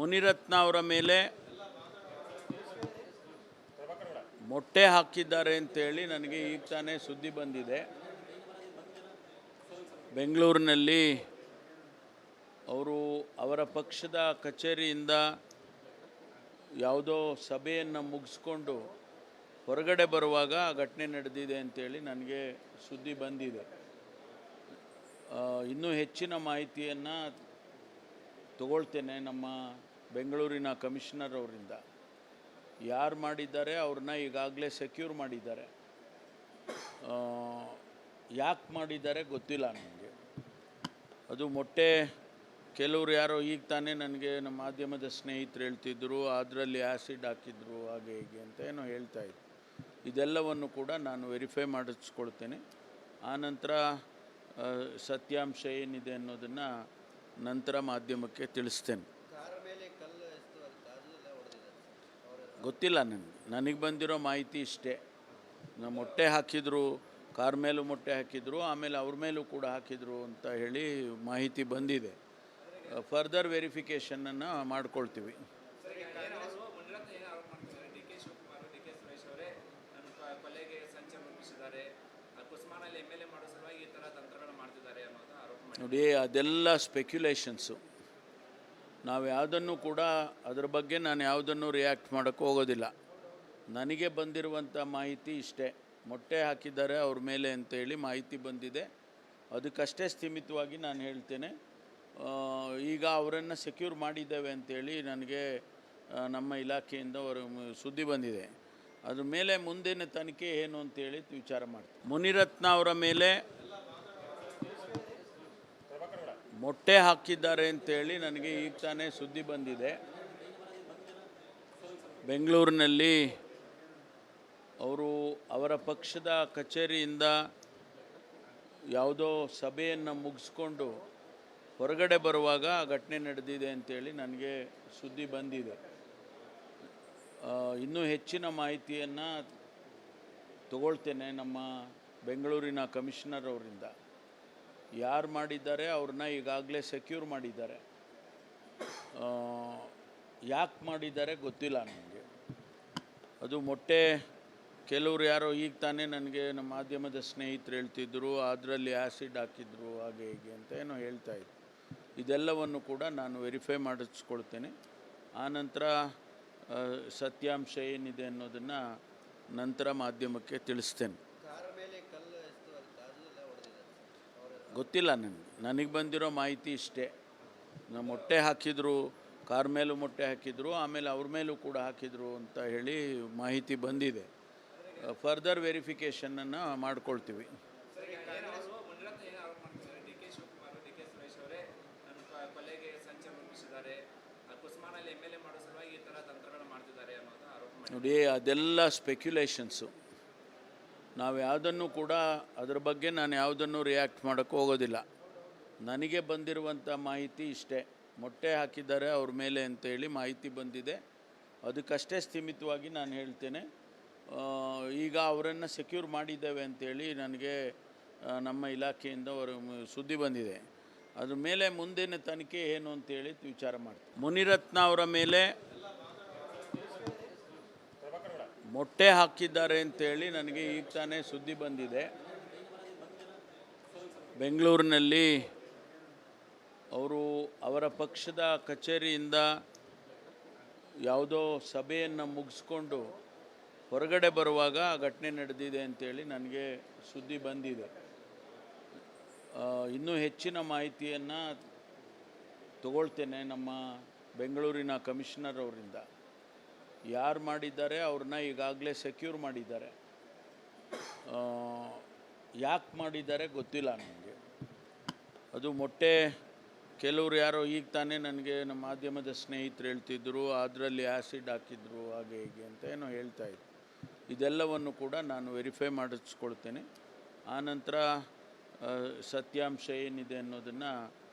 ಮುನಿರತ್ನ ಅವರ ಮೇಲೆ ಮೊಟ್ಟೆ ಹಾಕಿದ್ದಾರೆ ಅಂತೇಳಿ ನನಗೆ ಈಗ ತಾನೇ ಸುದ್ದಿ ಬಂದಿದೆ. ಬೆಂಗಳೂರಿನಲ್ಲಿ ಅವರ ಪಕ್ಷದ ಕಚೇರಿಯಿಂದ ಯಾವುದೋ ಸಭೆಯನ್ನು ಮುಗಿಸ್ಕೊಂಡು ಹೊರಗಡೆ ಬರುವಾಗ ಘಟನೆ ನಡೆದಿದೆ ಅಂತೇಳಿ ನನಗೆ ಸುದ್ದಿ ಬಂದಿದೆ. ಇನ್ನೂ ಹೆಚ್ಚಿನ ಮಾಹಿತಿಯನ್ನು ತಗೊಳ್ತೇನೆ ನಮ್ಮ ಬೆಂಗಳೂರಿನ ಕಮಿಷನರ್ ಅವರಿಂದ. ಯಾರು ಮಾಡಿದ್ದಾರೆ ಅವ್ರನ್ನ ಈಗಾಗಲೇ ಸೆಕ್ಯೂರ್ ಮಾಡಿದ್ದಾರೆ. ಯಾಕೆ ಮಾಡಿದ್ದಾರೆ ಗೊತ್ತಿಲ್ಲ ನನಗೆ. ಅದು ಮೊಟ್ಟೆ ಕೆಲವರು ಯಾರೋ ಈಗ ತಾನೇ ನನಗೆ ನಮ್ಮ ಮಾಧ್ಯಮದ ಸ್ನೇಹಿತರು ಹೇಳ್ತಿದ್ದರು, ಅದರಲ್ಲಿ ಆ್ಯಸಿಡ್ ಹಾಕಿದ್ರು ಹಾಗೆ ಹೀಗೆ ಅಂತ ಏನೋ ಹೇಳ್ತಾಯಿದ್ರು. ಇದೆಲ್ಲವನ್ನು ಕೂಡ ನಾನು ವೆರಿಫೈ ಮಾಡಿಸ್ಕೊಳ್ತೇನೆ. ಆನಂತರ ಸತ್ಯಾಂಶ ಏನಿದೆ ಅನ್ನೋದನ್ನು ನಂತರ ಮಾಧ್ಯಮಕ್ಕೆ ತಿಳಿಸ್ತೇನೆ. ಗೊತ್ತಿಲ್ಲ ನನಗೆ ಬಂದಿರೋ ಮಾಹಿತಿ ಇಷ್ಟೇ. ಮೊಟ್ಟೆ ಹಾಕಿದ್ರು, ಕಾರ್ ಮೇಲೂ ಮೊಟ್ಟೆ ಹಾಕಿದ್ರು, ಆಮೇಲೆ ಅವ್ರ ಮೇಲೂ ಕೂಡ ಹಾಕಿದ್ರು ಅಂತ ಹೇಳಿ ಮಾಹಿತಿ ಬಂದಿದೆ. ಫರ್ದರ್ ವೆರಿಫಿಕೇಷನನ್ನು ಮಾಡ್ಕೊಳ್ತೀವಿ. ನೋಡಿ, ಅದೆಲ್ಲ ಸ್ಪೆಕ್ಯುಲೇಷನ್ಸು. ನಾವು ಯಾವುದನ್ನು ಕೂಡ ಅದರ ಬಗ್ಗೆ ನಾನು ಯಾವುದನ್ನು ರಿಯಾಕ್ಟ್ ಮಾಡೋಕ್ಕೆ ಹೋಗೋದಿಲ್ಲ. ನನಗೆ ಬಂದಿರುವಂಥ ಮಾಹಿತಿ ಇಷ್ಟೇ. ಮೊಟ್ಟೆ ಹಾಕಿದ್ದಾರೆ ಅವ್ರ ಮೇಲೆ ಅಂತೇಳಿ ಮಾಹಿತಿ ಬಂದಿದೆ. ಅದಕ್ಕಷ್ಟೇ ಸ್ಥಿಮಿತವಾಗಿ ನಾನು ಹೇಳ್ತೇನೆ. ಈಗ ಅವರನ್ನು ಸೆಕ್ಯೂರ್ ಮಾಡಿದ್ದೇವೆ ಅಂತೇಳಿ ನನಗೆ ನಮ್ಮ ಇಲಾಖೆಯಿಂದ ಸುದ್ದಿ ಬಂದಿದೆ. ಅದ್ರ ಮೇಲೆ ಮುಂದಿನ ತನಿಖೆ ಏನು ಅಂತೇಳಿ ವಿಚಾರ ಮಾಡ್ತೀನಿ. ಮುನಿರತ್ನ ಅವರ ಮೇಲೆ ಮೊಟ್ಟೆ ಹಾಕಿದ್ದಾರೆ ಅಂತೇಳಿ ನನಗೆ ಈಗ ತಾನೇ ಸುದ್ದಿ ಬಂದಿದೆ. ಬೆಂಗಳೂರಿನಲ್ಲಿ ಅವರ ಪಕ್ಷದ ಕಚೇರಿಯಿಂದ ಯಾವುದೋ ಸಭೆಯನ್ನು ಮುಗಿಸ್ಕೊಂಡು ಹೊರಗಡೆ ಬರುವಾಗ ಘಟನೆ ನಡೆದಿದೆ ಅಂತೇಳಿ ನನಗೆ ಸುದ್ದಿ ಬಂದಿದೆ. ಇನ್ನೂ ಹೆಚ್ಚಿನ ಮಾಹಿತಿಯನ್ನು ತಗೊಳ್ತೇನೆ ನಮ್ಮ ಬೆಂಗಳೂರಿನ ಕಮಿಷನರ್ ಅವರಿಂದ. ಯಾರು ಮಾಡಿದ್ದಾರೆ ಅವ್ರನ್ನ ಈಗಾಗಲೇ ಸೆಕ್ಯೂರ್ ಮಾಡಿದ್ದಾರೆ. ಯಾಕೆ ಮಾಡಿದ್ದಾರೆ ಗೊತ್ತಿಲ್ಲ ನನಗೆ. ಅದು ಮೊಟ್ಟೆ ಕೆಲವರು ಯಾರೋ ಈಗ ತಾನೇ ನನಗೆ ನಮ್ಮ ಮಾಧ್ಯಮದ ಸ್ನೇಹಿತರು ಹೇಳ್ತಿದ್ದರು, ಅದರಲ್ಲಿ ಆ್ಯಸಿಡ್ ಹಾಕಿದ್ರು ಹಾಗೆ ಹೀಗೆ ಅಂತ ಏನೋ ಹೇಳ್ತಾಯಿದ್ರು. ಇದೆಲ್ಲವನ್ನು ಕೂಡ ನಾನು ವೆರಿಫೈ ಮಾಡಿಸ್ಕೊಳ್ತೇನೆ. ಆನಂತರ ಸತ್ಯಾಂಶ ಏನಿದೆ ಅನ್ನೋದನ್ನು ನಂತರ ಮಾಧ್ಯಮಕ್ಕೆ ತಿಳಿಸ್ತೇನೆ. ಗೊತ್ತಿಲ್ಲ ನನಗೆ ಬಂದಿರೋ ಮಾಹಿತಿ ಇಷ್ಟೇ. ಮೊಟ್ಟೆ ಹಾಕಿದ್ರು, ಕಾರ್ ಮೇಲೂ ಮೊಟ್ಟೆ ಹಾಕಿದ್ರು, ಆಮೇಲೆ ಅವ್ರ ಮೇಲೂ ಕೂಡ ಹಾಕಿದ್ರು ಅಂತ ಹೇಳಿ ಮಾಹಿತಿ ಬಂದಿದೆ. ಫರ್ದರ್ ವೆರಿಫಿಕೇಷನನ್ನು ಮಾಡ್ಕೊಳ್ತೀವಿ. ನೋಡಿ, ಅದೆಲ್ಲ ಸ್ಪೆಕ್ಯುಲೇಷನ್ಸು. ನಾವು ಯಾವುದನ್ನು ಕೂಡ ಅದರ ಬಗ್ಗೆ ನಾನು ಯಾವುದನ್ನು ರಿಯಾಕ್ಟ್ ಮಾಡೋಕ್ಕೆ ಹೋಗೋದಿಲ್ಲ. ನನಗೆ ಬಂದಿರುವಂಥ ಮಾಹಿತಿ ಇಷ್ಟೇ. ಮೊಟ್ಟೆ ಹಾಕಿದ್ದಾರೆ ಅವ್ರ ಮೇಲೆ ಅಂತೇಳಿ ಮಾಹಿತಿ ಬಂದಿದೆ. ಅದಕ್ಕಷ್ಟೇ ಸ್ಥಿಮಿತವಾಗಿ ನಾನು ಹೇಳ್ತೇನೆ. ಈಗ ಅವರನ್ನು ಸೆಕ್ಯೂರ್ ಮಾಡಿದ್ದೇವೆ ಅಂತೇಳಿ ನನಗೆ ನಮ್ಮ ಇಲಾಖೆಯಿಂದ ಸುದ್ದಿ ಬಂದಿದೆ. ಅದ್ರ ಮೇಲೆ ಮುಂದಿನ ತನಿಖೆ ಏನು ಅಂತೇಳಿ ವಿಚಾರ ಮಾಡ್ತೀನಿ. ಮುನಿರತ್ನ ಅವರ ಮೇಲೆ ಮೊಟ್ಟೆ ಹಾಕಿದ್ದಾರೆ ಅಂತೇಳಿ ನನಗೆ ಈಗ ತಾನೇ ಸುದ್ದಿ ಬಂದಿದೆ. ಬೆಂಗಳೂರಿನಲ್ಲಿ ಅವರ ಪಕ್ಷದ ಕಚೇರಿಯಿಂದ ಯಾವುದೋ ಸಭೆಯನ್ನು ಮುಗಿಸ್ಕೊಂಡು ಹೊರಗಡೆ ಬರುವಾಗ ಘಟನೆ ನಡೆದಿದೆ ಅಂತೇಳಿ ನನಗೆ ಸುದ್ದಿ ಬಂದಿದೆ. ಇನ್ನೂ ಹೆಚ್ಚಿನ ಮಾಹಿತಿಯನ್ನು ತಗೊಳ್ತೇನೆ ನಮ್ಮ ಬೆಂಗಳೂರಿನ ಕಮಿಷನರ್ ಅವರಿಂದ. ಯಾರು ಮಾಡಿದ್ದಾರೆ ಅವ್ರನ್ನ ಈಗಾಗಲೇ ಸೆಕ್ಯೂರ್ ಮಾಡಿದ್ದಾರೆ. ಯಾಕೆ ಮಾಡಿದ್ದಾರೆ ಗೊತ್ತಿಲ್ಲ ನನಗೆ. ಅದು ಮೊಟ್ಟೆ ಕೆಲವರು ಯಾರೋ ಈಗ ತಾನೇ ನನಗೆ ನಮ್ಮ ಮಾಧ್ಯಮದ ಸ್ನೇಹಿತರು ಹೇಳ್ತಿದ್ದರು, ಅದರಲ್ಲಿ ಆ್ಯಸಿಡ್ ಹಾಕಿದ್ರು ಹಾಗೆ ಹೀಗೆ ಅಂತ ಏನೋ ಹೇಳ್ತಾಯಿದ್ರು. ಇದೆಲ್ಲವನ್ನು ಕೂಡ ನಾನು ವೆರಿಫೈ ಮಾಡಿಸ್ಕೊಳ್ತೇನೆ. ಆನಂತರ ಸತ್ಯಾಂಶ ಏನಿದೆ ಅನ್ನೋದನ್ನು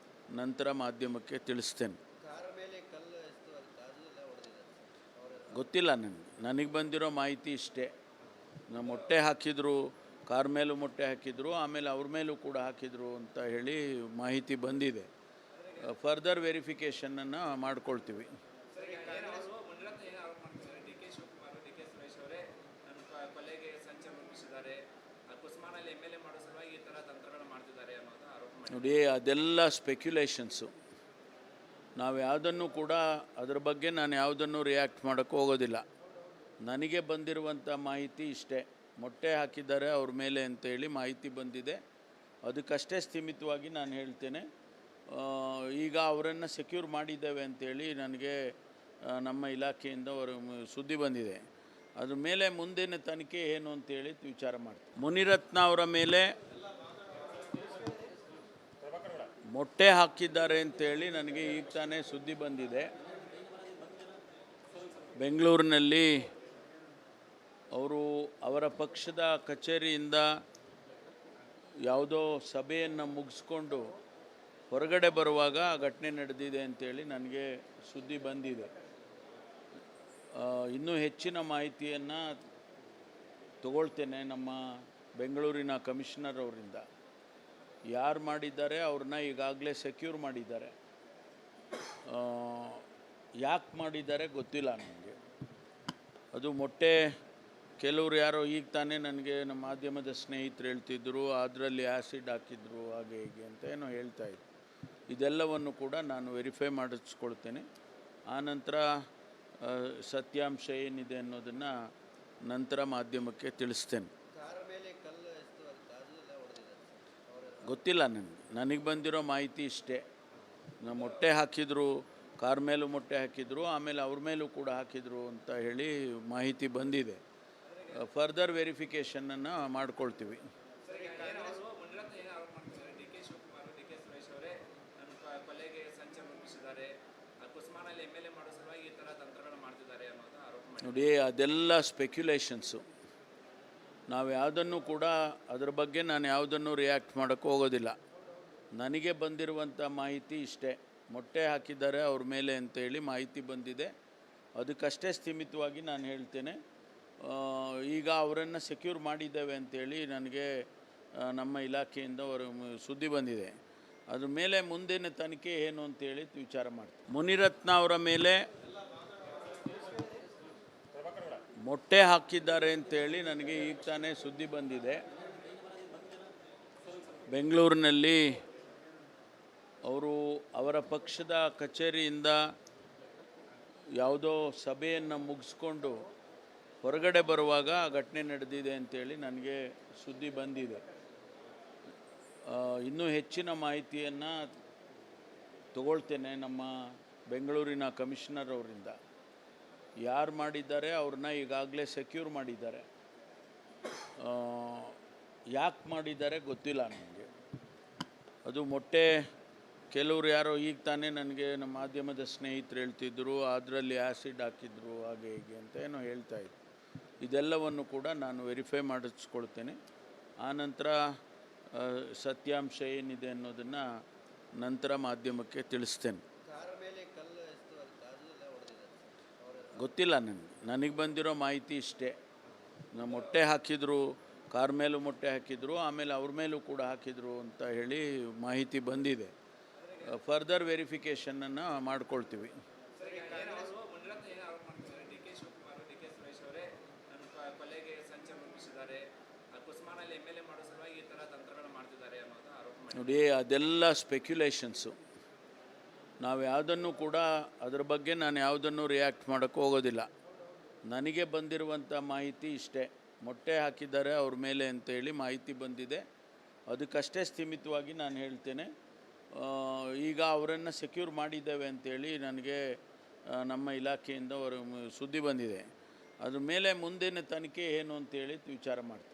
ನಂತರ ಮಾಧ್ಯಮಕ್ಕೆ ತಿಳಿಸ್ತೇನೆ. ಗೊತ್ತಿಲ್ಲ ನನಗೆ ಬಂದಿರೋ ಮಾಹಿತಿ ಇಷ್ಟೇ. ಮೊಟ್ಟೆ ಹಾಕಿದ್ರು, ಕಾರ್ ಮೇಲೂ ಮೊಟ್ಟೆ ಹಾಕಿದ್ರು, ಆಮೇಲೆ ಅವ್ರ ಮೇಲೂ ಕೂಡ ಹಾಕಿದ್ರು ಅಂತ ಹೇಳಿ ಮಾಹಿತಿ ಬಂದಿದೆ. ಫರ್ದರ್ ವೆರಿಫಿಕೇಷನನ್ನು ಮಾಡ್ಕೊಳ್ತೀವಿ. ಅವರು ಮುನಿರತ್ನ ಏನು ಆರೋಪ ಮಾಡ್ತಿದ್ದಾರೆ, D K Shivakumar, D K Suresh ಅವರೇ ನನ್ನ ಕೊಲೆಗೆ ಸಂಚು ರೂಪಿಸಿದ್ದಾರೆ, ಕುಸ್ಮಾನಲ್ಲಿ MLA ಮಾಡೋ ಸಲುವಾಗಿ ಈ ಥರ ತಂತ್ರಗಳು ಮಾಡ್ತಿದ್ದಾರೆ ಅನ್ನೋದು ಆರೋಪ ಮಾಡಿ. ನೋಡಿ, ಅದೆಲ್ಲ ಸ್ಪೆಕ್ಯುಲೇಷನ್ಸು. ನಾವು ಯಾವುದನ್ನು ಕೂಡ ಅದ್ರ ಬಗ್ಗೆ ನಾನು ಯಾವುದನ್ನು ರಿಯಾಕ್ಟ್ ಮಾಡೋಕ್ಕೆ ಹೋಗೋದಿಲ್ಲ. ನನಗೆ ಬಂದಿರುವಂಥ ಮಾಹಿತಿ ಇಷ್ಟೇ, ಮೊಟ್ಟೆ ಹಾಕಿದ್ದಾರೆ ಅವ್ರ ಮೇಲೆ ಅಂತೇಳಿ ಮಾಹಿತಿ ಬಂದಿದೆ. ಅದಕ್ಕಷ್ಟೇ ಸ್ಥಿಮಿತವಾಗಿ ನಾನು ಹೇಳ್ತೇನೆ. ಈಗ ಅವರನ್ನು ಸೆಕ್ಯೂರ್ ಮಾಡಿದ್ದೇವೆ ಅಂತೇಳಿ ನನಗೆ ನಮ್ಮ ಇಲಾಖೆಯಿಂದ ಸುದ್ದಿ ಬಂದಿದೆ. ಅದ್ರ ಮೇಲೆ ಮುಂದಿನ ತನಿಖೆ ಏನು ಅಂತೇಳಿ ವಿಚಾರ ಮಾಡ್ತೀನಿ. ಮುನಿರತ್ನ ಅವರ ಮೇಲೆ ಮೊಟ್ಟೆ ಹಾಕಿದ್ದಾರೆ ಅಂತೇಳಿ ನನಗೆ ಈಗ ತಾನೇ ಸುದ್ದಿ ಬಂದಿದೆ. ಬೆಂಗಳೂರಿನಲ್ಲಿ ಅವರ ಪಕ್ಷದ ಕಚೇರಿಯಿಂದ ಯಾವುದೋ ಸಭೆಯನ್ನು ಮುಗಿಸ್ಕೊಂಡು ಹೊರಗಡೆ ಬರುವಾಗ ಘಟನೆ ನಡೆದಿದೆ ಅಂತೇಳಿ ನನಗೆ ಸುದ್ದಿ ಬಂದಿದೆ. ಇನ್ನೂ ಹೆಚ್ಚಿನ ಮಾಹಿತಿಯನ್ನು ತಗೊಳ್ತೇನೆ ನಮ್ಮ ಬೆಂಗಳೂರಿನ ಕಮಿಷನರ್ ಅವರಿಂದ. ಯಾರು ಮಾಡಿದ್ದಾರೆ ಅವ್ರನ್ನ ಈಗಾಗಲೇ ಸೆಕ್ಯೂರ್ ಮಾಡಿದ್ದಾರೆ. ಯಾಕೆ ಮಾಡಿದ್ದಾರೆ ಗೊತ್ತಿಲ್ಲ ನನಗೆ. ಅದು ಮೊಟ್ಟೆ ಕೆಲವರು ಯಾರೋ ಈಗ ತಾನೇ ನನಗೆ ನಮ್ಮ ಮಾಧ್ಯಮದ ಸ್ನೇಹಿತರು ಹೇಳ್ತಿದ್ದರು, ಅದರಲ್ಲಿ ಆ್ಯಸಿಡ್ ಹಾಕಿದ್ರು ಹಾಗೆ ಹೀಗೆ ಅಂತ ಏನೋ ಹೇಳ್ತಾಯಿದ್ರು. ಇದೆಲ್ಲವನ್ನು ಕೂಡ ನಾನು ವೆರಿಫೈ ಮಾಡಿಸ್ಕೊಳ್ತೇನೆ. ಆನಂತರ ಸತ್ಯಾಂಶ ಏನಿದೆ ಅನ್ನೋದನ್ನು ನಂತರ ಮಾಧ್ಯಮಕ್ಕೆ ತಿಳಿಸ್ತೇನೆ. ಗೊತ್ತಿಲ್ಲ ನನಗೆ ಬಂದಿರೋ ಮಾಹಿತಿ ಇಷ್ಟೇ. ಮೊಟ್ಟೆ ಹಾಕಿದ್ರು, ಕಾರ್ ಮೇಲೂ ಮೊಟ್ಟೆ ಹಾಕಿದ್ರು, ಆಮೇಲೆ ಅವ್ರ ಮೇಲೂ ಕೂಡ ಹಾಕಿದ್ರು ಅಂತ ಹೇಳಿ ಮಾಹಿತಿ ಬಂದಿದೆ. ಫರ್ದರ್ ವೆರಿಫಿಕೇಷನನ್ನು ಮಾಡ್ಕೊಳ್ತೀವಿ. ನೋಡಿ, ಅದೆಲ್ಲ ಸ್ಪೆಕ್ಯುಲೇಷನ್ಸು. ನಾವು ಯಾವುದನ್ನು ಕೂಡ ಅದ್ರ ಬಗ್ಗೆ ನಾನು ಯಾವುದನ್ನು ರಿಯಾಕ್ಟ್ ಮಾಡೋಕ್ಕೆ ಹೋಗೋದಿಲ್ಲ. ನನಗೆ ಬಂದಿರುವಂಥ ಮಾಹಿತಿ ಇಷ್ಟೇ, ಮೊಟ್ಟೆ ಹಾಕಿದ್ದಾರೆ ಅವ್ರ ಮೇಲೆ ಅಂತೇಳಿ ಮಾಹಿತಿ ಬಂದಿದೆ. ಅದಕ್ಕಷ್ಟೇ ಸ್ಥಿಮಿತವಾಗಿ ನಾನು ಹೇಳ್ತೇನೆ. ಈಗ ಅವರನ್ನು ಸೆಕ್ಯೂರ್ ಮಾಡಿದ್ದೇವೆ ಅಂತೇಳಿ ನನಗೆ ನಮ್ಮ ಇಲಾಖೆಯಿಂದ ಸುದ್ದಿ ಬಂದಿದೆ. ಅದ್ರ ಮೇಲೆ ಮುಂದಿನ ತನಿಖೆ ಏನು ಅಂತೇಳಿ ವಿಚಾರ ಮಾಡ್ತೀನಿ. ಮುನಿರತ್ನ ಅವರ ಮೇಲೆ ಮೊಟ್ಟೆ ಹಾಕಿದ್ದಾರೆ ಅಂತೇಳಿ ನನಗೆ ಈಗ ತಾನೇ ಸುದ್ದಿ ಬಂದಿದೆ. ಬೆಂಗಳೂರಿನಲ್ಲಿ ಅವರ ಪಕ್ಷದ ಕಚೇರಿಯಿಂದ ಯಾವುದೋ ಸಭೆಯನ್ನು ಮುಗಿಸ್ಕೊಂಡು ಹೊರಗಡೆ ಬರುವಾಗ ಘಟನೆ ನಡೆದಿದೆ ಅಂತೇಳಿ ನನಗೆ ಸುದ್ದಿ ಬಂದಿದೆ. ಇನ್ನೂ ಹೆಚ್ಚಿನ ಮಾಹಿತಿಯನ್ನು ತಗೊಳ್ತೇನೆ ನಮ್ಮ ಬೆಂಗಳೂರಿನ ಕಮಿಷನರ್ ಅವರಿಂದ. ಯಾರು ಮಾಡಿದ್ದಾರೆ ಅವ್ರನ್ನ ಈಗಾಗಲೇ ಸೆಕ್ಯೂರ್ ಮಾಡಿದ್ದಾರೆ. ಯಾಕೆ ಮಾಡಿದ್ದಾರೆ ಗೊತ್ತಿಲ್ಲ ನನಗೆ. ಅದು ಮೊಟ್ಟೆ ಕೆಲವರು ಯಾರೋ ಈಗ ತಾನೇ ನನಗೆ ನಮ್ಮ ಮಾಧ್ಯಮದ ಸ್ನೇಹಿತರು ಹೇಳ್ತಿದ್ದರು, ಅದರಲ್ಲಿ ಆ್ಯಸಿಡ್ ಹಾಕಿದ್ರು ಹಾಗೆ ಹೀಗೆ ಅಂತ ಏನೋ ಹೇಳ್ತಾಯಿದ್ರು. ಇದೆಲ್ಲವನ್ನು ಕೂಡ ನಾನು ವೆರಿಫೈ ಮಾಡಿಸ್ಕೊಳ್ತೇನೆ. ಆನಂತರ ಸತ್ಯಾಂಶ ಏನಿದೆ ಅನ್ನೋದನ್ನು ನಂತರ ಮಾಧ್ಯಮಕ್ಕೆ ತಿಳಿಸ್ತೇನೆ. ಗೊತ್ತಿಲ್ಲ ನನಗೆ ಬಂದಿರೋ ಮಾಹಿತಿ ಇಷ್ಟೇ. ಮೊಟ್ಟೆ ಹಾಕಿದ್ರು, ಕಾರ್ ಮೇಲೂ ಮೊಟ್ಟೆ ಹಾಕಿದ್ರು, ಆಮೇಲೆ ಅವ್ರ ಮೇಲೂ ಕೂಡ ಹಾಕಿದ್ರು ಅಂತ ಹೇಳಿ ಮಾಹಿತಿ ಬಂದಿದೆ. ಫರ್ದರ್ ವೆರಿಫಿಕೇಷನನ್ನು ಮಾಡ್ಕೊಳ್ತೀವಿ. ನೋಡಿ, ಅದೆಲ್ಲ ಸ್ಪೆಕ್ಯುಲೇಷನ್ಸು. ನಾವು ಯಾವುದನ್ನು ಕೂಡ ಅದ್ರ ಬಗ್ಗೆ ನಾನು ಯಾವುದನ್ನು ರಿಯಾಕ್ಟ್ ಮಾಡೋಕ್ಕೆ ಹೋಗೋದಿಲ್ಲ. ನನಗೆ ಬಂದಿರುವಂಥ ಮಾಹಿತಿ ಇಷ್ಟೇ, ಮೊಟ್ಟೆ ಹಾಕಿದ್ದಾರೆ ಅವ್ರ ಮೇಲೆ ಅಂತೇಳಿ ಮಾಹಿತಿ ಬಂದಿದೆ. ಅದಕ್ಕಷ್ಟೇ ಸ್ಥಿಮಿತವಾಗಿ ನಾನು ಹೇಳ್ತೇನೆ. ಈಗ ಅವರನ್ನು ಸೆಕ್ಯೂರ್ ಮಾಡಿದ್ದೇವೆ ಅಂತೇಳಿ ನನಗೆ ನಮ್ಮ ಇಲಾಖೆಯಿಂದ ಸುದ್ದಿ ಬಂದಿದೆ. ಅದ್ರ ಮೇಲೆ ಮುಂದಿನ ತನಿಖೆ ಏನು ಅಂತೇಳಿ ವಿಚಾರ ಮಾಡ್ತೀನಿ.